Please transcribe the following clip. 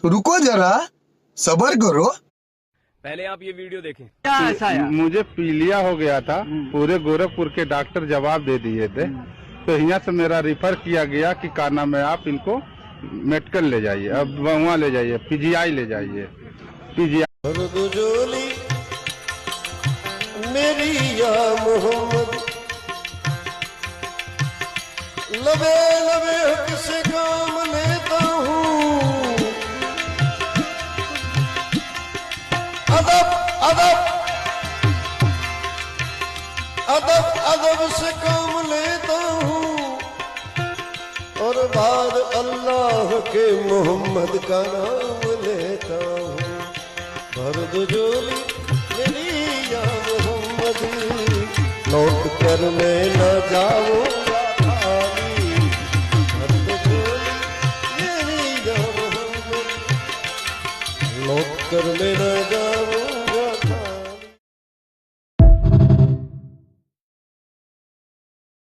रुको जरा, सब्र करो। पहले आप ये वीडियो देखें। क्या ऐसा है? मुझे पीलिया हो गया था, पूरे गोरखपुर के डॉक्टर जवाब दे दिए थे, तो यहाँ से मेरा रिफर किया गया कि का नाम है, आप इनको मेडिकल ले जाइए, अब वहाँ ले जाइए, पीजीआई ले जाइए, पीजीआई। जोली मेरी या मोहम्मद, लबे लबे किसे काम लेता हूँ, अदब अदब अदब अदब से काम लेता हूँ, और बाद अल्लाह के मोहम्मद का नाम लेता हूँ। भरद जोली मेरी या मोहम्मद, लौट कर मैं न जाऊंगा खाली, भरद जोली मेरी या मोहम्मद, लौट कर मैं न जाऊंगा